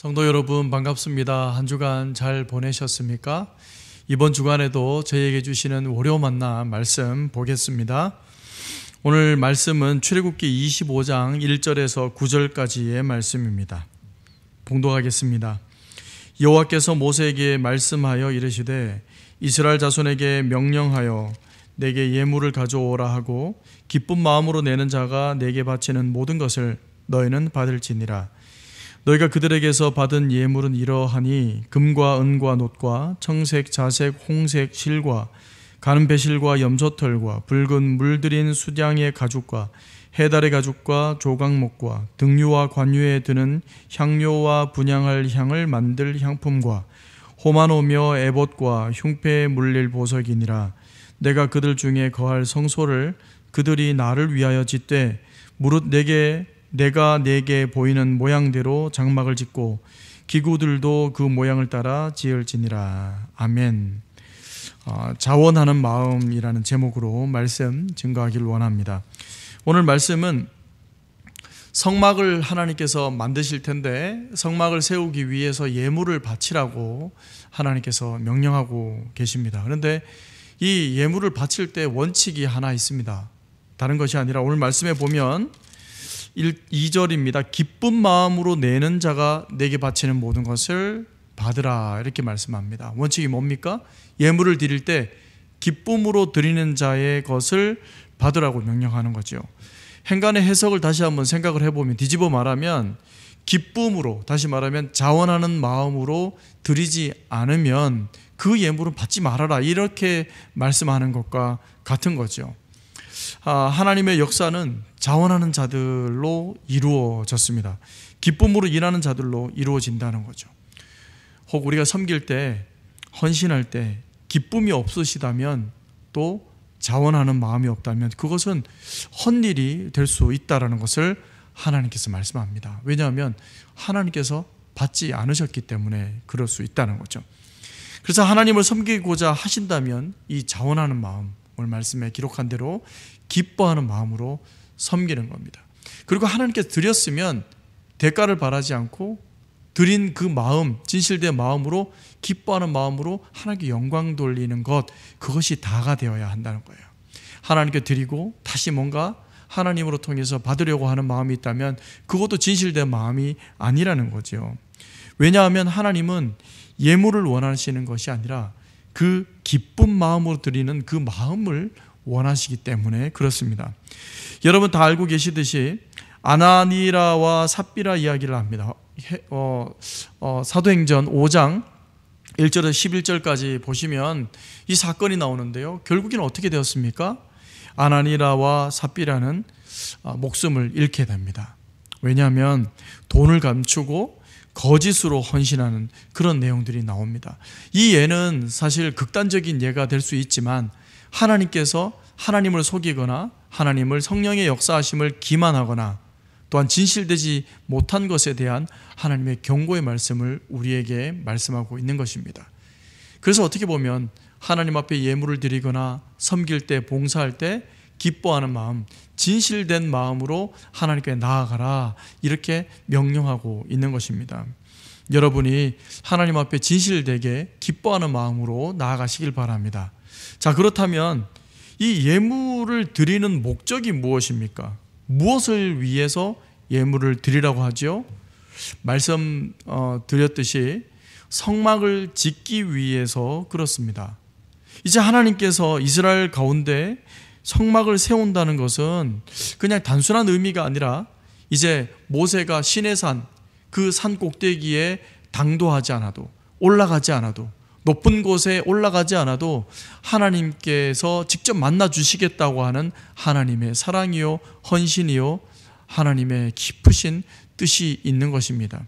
성도 여러분 반갑습니다. 한 주간 잘 보내셨습니까? 이번 주간에도 저희에게 주시는 월요 만나 말씀 보겠습니다. 오늘 말씀은 출애굽기 25장 1절에서 9절까지의 말씀입니다. 봉독하겠습니다. 여호와께서 모세에게 말씀하여 이르시되 이스라엘 자손에게 명령하여 내게 예물을 가져오라 하고 기쁜 마음으로 내는 자가 내게 바치는 모든 것을 너희는 받을지니라. 너희가 그들에게서 받은 예물은 이러하니 금과 은과 놋과 청색, 자색, 홍색 실과 가는 배실과 염소털과 붉은 물들인 수량의 가죽과 해달의 가죽과 조각목과 등유와 관유에 드는 향료와 분향할 향을 만들 향품과 호마노며 에봇과 흉패에 물릴 보석이니라. 내가 그들 중에 거할 성소를 그들이 나를 위하여 짓되 무릇 내가 내게 보이는 모양대로 장막을 짓고 기구들도 그 모양을 따라 지을지니라. 아멘. 자원하는 마음이라는 제목으로 말씀 증거하기를 원합니다. 오늘 말씀은 성막을 하나님께서 만드실 텐데 성막을 세우기 위해서 예물을 바치라고 하나님께서 명령하고 계십니다. 그런데 이 예물을 바칠 때 원칙이 하나 있습니다. 다른 것이 아니라 오늘 말씀에 보면 2절입니다. 기쁜 마음으로 내는 자가 내게 바치는 모든 것을 받으라 이렇게 말씀합니다. 원칙이 뭡니까? 예물을 드릴 때 기쁨으로 드리는 자의 것을 받으라고 명령하는 거죠. 행간의 해석을 다시 한번 생각을 해보면 뒤집어 말하면 기쁨으로, 다시 말하면 자원하는 마음으로 드리지 않으면 그 예물은 받지 말아라 이렇게 말씀하는 것과 같은 거죠. 하나님의 역사는 자원하는 자들로 이루어졌습니다. 기쁨으로 일하는 자들로 이루어진다는 거죠. 혹 우리가 섬길 때, 헌신할 때 기쁨이 없으시다면, 또 자원하는 마음이 없다면 그것은 헛일이 될 수 있다는 것을 하나님께서 말씀합니다. 왜냐하면 하나님께서 받지 않으셨기 때문에 그럴 수 있다는 거죠. 그래서 하나님을 섬기고자 하신다면 이 자원하는 마음, 오늘 말씀에 기록한 대로 기뻐하는 마음으로 섬기는 겁니다. 그리고 하나님께서 드렸으면 대가를 바라지 않고 드린 그 마음, 진실된 마음으로, 기뻐하는 마음으로 하나님께 영광 돌리는 것, 그것이 다가 되어야 한다는 거예요. 하나님께 드리고 다시 뭔가 하나님으로 통해서 받으려고 하는 마음이 있다면 그것도 진실된 마음이 아니라는 거죠. 왜냐하면 하나님은 예물을 원하시는 것이 아니라 그 기쁜 마음으로 드리는 그 마음을 원하시기 때문에 그렇습니다. 여러분 다 알고 계시듯이 아나니라와 삽비라 이야기를 합니다. 사도행전 5장 1절에서 11절까지 보시면 이 사건이 나오는데요. 결국에는 어떻게 되었습니까? 아나니라와 삽비라는 목숨을 잃게 됩니다. 왜냐하면 돈을 감추고 거짓으로 헌신하는 그런 내용들이 나옵니다. 이 예는 사실 극단적인 예가 될 수 있지만 하나님께서 하나님을 속이거나 하나님을 성령의 역사하심을 기만하거나 또한 진실되지 못한 것에 대한 하나님의 경고의 말씀을 우리에게 말씀하고 있는 것입니다. 그래서 어떻게 보면 하나님 앞에 예물을 드리거나 섬길 때, 봉사할 때 기뻐하는 마음, 진실된 마음으로 하나님께 나아가라 이렇게 명령하고 있는 것입니다. 여러분이 하나님 앞에 진실되게 기뻐하는 마음으로 나아가시길 바랍니다. 자, 그렇다면 이 예물을 드리는 목적이 무엇입니까? 무엇을 위해서 예물을 드리라고 하죠? 말씀 드렸듯이 성막을 짓기 위해서 그렇습니다. 이제 하나님께서 이스라엘 가운데 성막을 세운다는 것은 그냥 단순한 의미가 아니라 이제 모세가 시내산, 그 산 꼭대기에 당도하지 않아도, 올라가지 않아도, 높은 곳에 올라가지 않아도 하나님께서 직접 만나 주시겠다고 하는 하나님의 사랑이요, 헌신이요, 하나님의 깊으신 뜻이 있는 것입니다.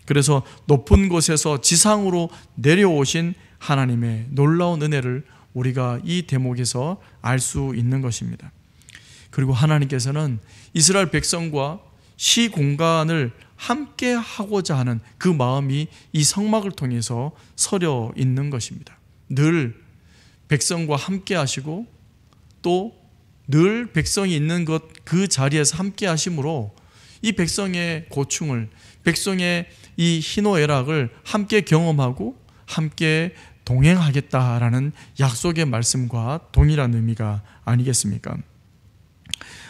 그래서 높은 곳에서 지상으로 내려오신 하나님의 놀라운 은혜를 우리가 이 대목에서 알 수 있는 것입니다. 그리고 하나님께서는 이스라엘 백성과 시공간을 함께 하고자 하는 그 마음이 이 성막을 통해서 서려 있는 것입니다. 늘 백성과 함께 하시고 또 늘 백성이 있는 것 그 자리에서 함께 하심으로 이 백성의 고충을, 백성의 이 희노애락을 함께 경험하고 함께 동행하겠다라는 약속의 말씀과 동일한 의미가 아니겠습니까?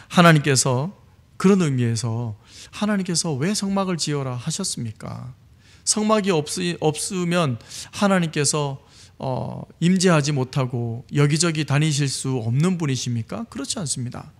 하나님께서 그런 의미에서 하나님께서 왜 성막을 지어라 하셨습니까? 성막이 없으면 하나님께서 임재하지 못하고 여기저기 다니실 수 없는 분이십니까? 그렇지 않습니다.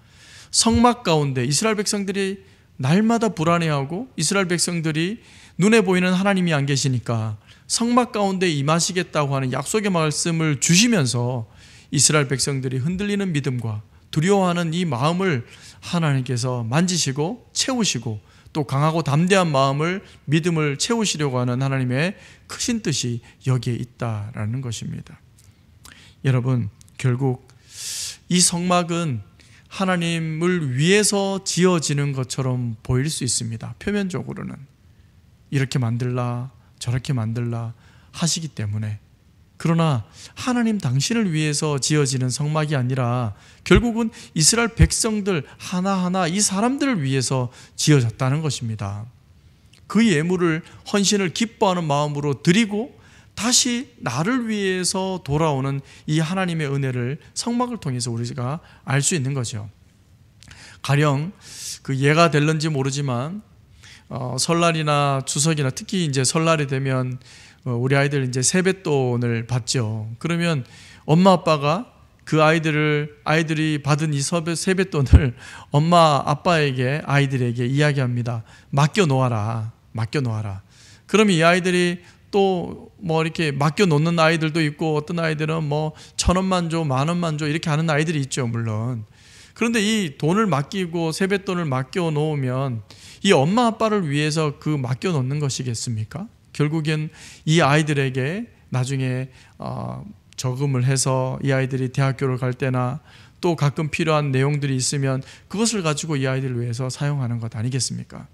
성막 가운데 이스라엘 백성들이 날마다 불안해하고 이스라엘 백성들이 눈에 보이는 하나님이 안 계시니까 성막 가운데 임하시겠다고 하는 약속의 말씀을 주시면서 이스라엘 백성들이 흔들리는 믿음과 두려워하는 이 마음을 하나님께서 만지시고 채우시고 또 강하고 담대한 마음을, 믿음을 채우시려고 하는 하나님의 크신 뜻이 여기에 있다라는 것입니다. 여러분, 결국 이 성막은 하나님을 위해서 지어지는 것처럼 보일 수 있습니다. 표면적으로는 이렇게 만들라 저렇게 만들라 하시기 때문에. 그러나 하나님 당신을 위해서 지어지는 성막이 아니라 결국은 이스라엘 백성들 하나하나 이 사람들을 위해서 지어졌다는 것입니다. 그 예물을, 헌신을 기뻐하는 마음으로 드리고 다시 나를 위해서 돌아오는 이 하나님의 은혜를 성막을 통해서 우리가 알 수 있는 거죠. 가령 그 예가 될는지 모르지만 설날이나 추석이나 특히 이제 설날이 되면 우리 아이들 이제 세뱃돈을 받죠. 그러면 엄마 아빠가 그 아이들이 받은 이 세뱃돈을 엄마 아빠에게, 아이들에게 이야기합니다. 맡겨 놓아라. 그러면 이 아이들이 또 뭐 이렇게 맡겨 놓는 아이들도 있고 어떤 아이들은 뭐 1,000원만 줘, 10,000원만 줘 이렇게 하는 아이들이 있죠, 물론. 그런데 이 돈을 맡기고 세뱃돈을 맡겨 놓으면 이 엄마 아빠를 위해서 그 맡겨 놓는 것이겠습니까? 결국엔 이 아이들에게 나중에 저금을 해서 이 아이들이 대학교를 갈 때나 또 가끔 필요한 내용들이 있으면 그것을 가지고 이 아이들을 위해서 사용하는 것 아니겠습니까?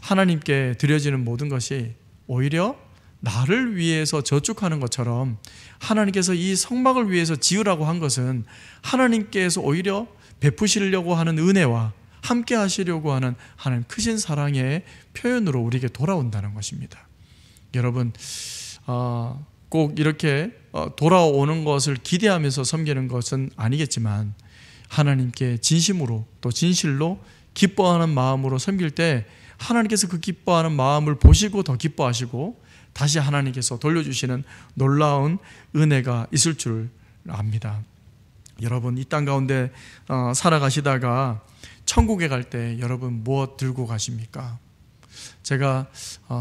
하나님께 드려지는 모든 것이 오히려 나를 위해서 저축하는 것처럼 하나님께서 이 성막을 위해서 지으라고 한 것은 하나님께서 오히려 베푸시려고 하는 은혜와 함께 하시려고 하는 하나님 크신 사랑의 표현으로 우리에게 돌아온다는 것입니다. 여러분, 꼭 이렇게 돌아오는 것을 기대하면서 섬기는 것은 아니겠지만 하나님께 진심으로 또 진실로 기뻐하는 마음으로 섬길 때 하나님께서 그 기뻐하는 마음을 보시고 더 기뻐하시고 다시 하나님께서 돌려주시는 놀라운 은혜가 있을 줄 압니다. 여러분, 이 땅 가운데 살아가시다가 천국에 갈 때 여러분 무엇 들고 가십니까? 제가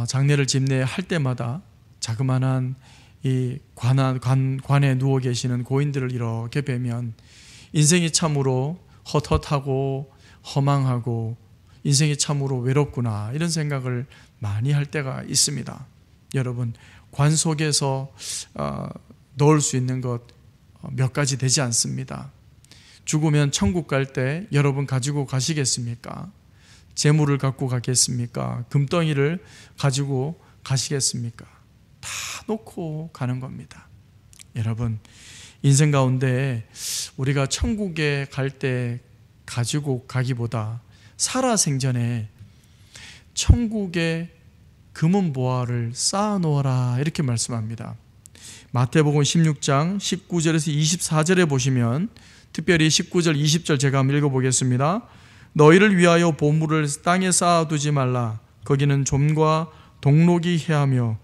장례를 집례할 때마다 자그마한 이 관에 누워 계시는 고인들을 이렇게 뵈면 인생이 참으로 헛헛하고 허망하고 인생이 참으로 외롭구나 이런 생각을 많이 할 때가 있습니다. 여러분, 관 속에서 넣을 수 있는 것 몇 가지 되지 않습니다. 죽으면 천국 갈 때 여러분 가지고 가시겠습니까? 재물을 갖고 가겠습니까? 금덩이를 가지고 가시겠습니까? 다 놓고 가는 겁니다. 여러분, 인생 가운데 우리가 천국에 갈 때 가지고 가기보다 살아생전에 천국에 금은 보화를 쌓아놓아라 이렇게 말씀합니다. 마태복음 16장 19절에서 24절에 보시면 특별히 19절 20절 제가 한번 읽어보겠습니다. 너희를 위하여 보물을 땅에 쌓아두지 말라. 거기는 좀과 동록이 해하며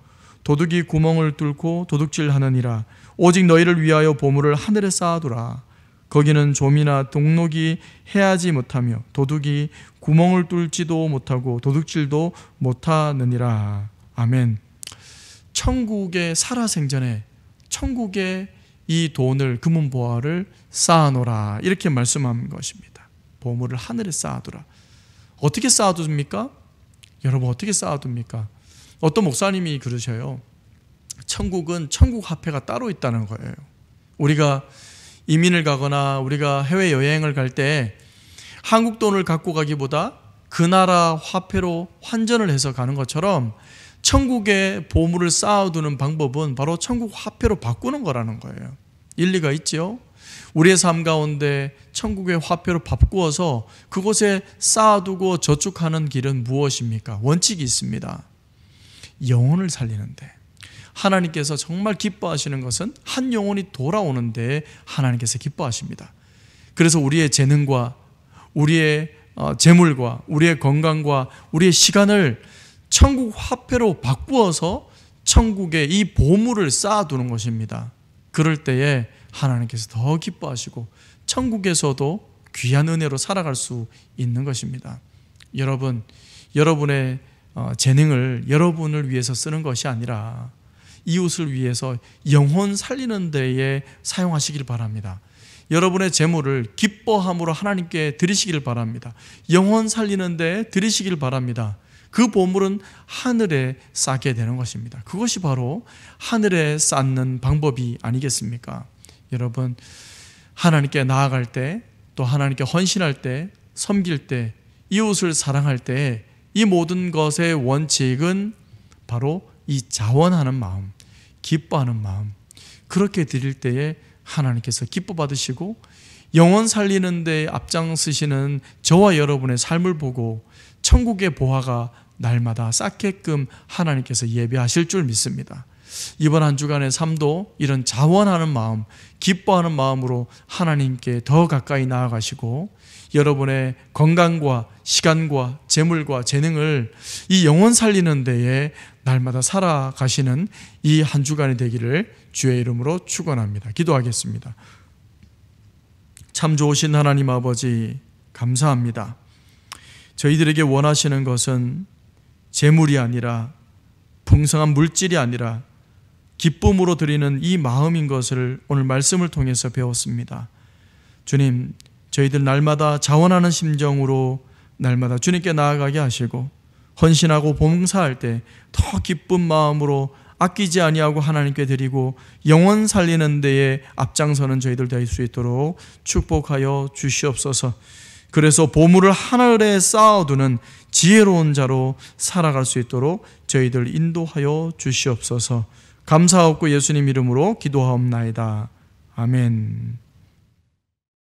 도둑이 구멍을 뚫고 도둑질하느니라. 오직 너희를 위하여 보물을 하늘에 쌓아두라. 거기는 좀이나 동록이 해하지 못하며 도둑이 구멍을 뚫지도 못하고 도둑질도 못하느니라. 아멘. 천국에 살아생전에 천국에 이 돈을 금은 보화를 쌓아놓으라 이렇게 말씀한 것입니다. 보물을 하늘에 쌓아두라. 어떻게 쌓아둡니까? 여러분, 어떻게 쌓아둡니까? 어떤 목사님이 그러셔요. 천국은 천국 화폐가 따로 있다는 거예요. 우리가 이민을 가거나 우리가 해외여행을 갈 때 한국 돈을 갖고 가기보다 그 나라 화폐로 환전을 해서 가는 것처럼 천국에 보물을 쌓아두는 방법은 바로 천국 화폐로 바꾸는 거라는 거예요. 일리가 있죠? 우리의 삶 가운데 천국의 화폐로 바꾸어서 그곳에 쌓아두고 저축하는 길은 무엇입니까? 원칙이 있습니다. 영혼을 살리는데, 하나님께서 정말 기뻐하시는 것은 한 영혼이 돌아오는데 하나님께서 기뻐하십니다. 그래서 우리의 재능과 우리의 재물과 우리의 건강과 우리의 시간을 천국 화폐로 바꾸어서 천국에 이 보물을 쌓아두는 것입니다. 그럴 때에 하나님께서 더 기뻐하시고 천국에서도 귀한 은혜로 살아갈 수 있는 것입니다. 여러분, 여러분의 재능을 여러분을 위해서 쓰는 것이 아니라 이웃을 위해서 영혼 살리는 데에 사용하시길 바랍니다. 여러분의 재물을 기뻐함으로 하나님께 드리시길 바랍니다. 영혼 살리는 데 드리시길 바랍니다. 그 보물은 하늘에 쌓게 되는 것입니다. 그것이 바로 하늘에 쌓는 방법이 아니겠습니까? 여러분, 하나님께 나아갈 때, 또 하나님께 헌신할 때, 섬길 때, 이웃을 사랑할 때 이 모든 것의 원칙은 바로 이 자원하는 마음, 기뻐하는 마음, 그렇게 드릴 때에 하나님께서 기뻐 받으시고 영혼 살리는 데 앞장서시는 저와 여러분의 삶을 보고 천국의 보화가 날마다 쌓게끔 하나님께서 예배하실 줄 믿습니다. 이번 한 주간의 삶도 이런 자원하는 마음, 기뻐하는 마음으로 하나님께 더 가까이 나아가시고 여러분의 건강과 시간과 재물과 재능을 이 영혼 살리는 데에 날마다 살아가시는 이 한 주간이 되기를 주의 이름으로 축원합니다. 기도하겠습니다. 참 좋으신 하나님 아버지, 감사합니다. 저희들에게 원하시는 것은 재물이 아니라, 풍성한 물질이 아니라 기쁨으로 드리는 이 마음인 것을 오늘 말씀을 통해서 배웠습니다. 주님, 저희들 날마다 자원하는 심정으로 날마다 주님께 나아가게 하시고 헌신하고 봉사할 때 더 기쁜 마음으로 아끼지 아니하고 하나님께 드리고 영혼 살리는 데에 앞장서는 저희들 될 수 있도록 축복하여 주시옵소서. 그래서 보물을 하늘에 쌓아두는 지혜로운 자로 살아갈 수 있도록 저희들 인도하여 주시옵소서. 감사하옵고 예수님 이름으로 기도하옵나이다. 아멘.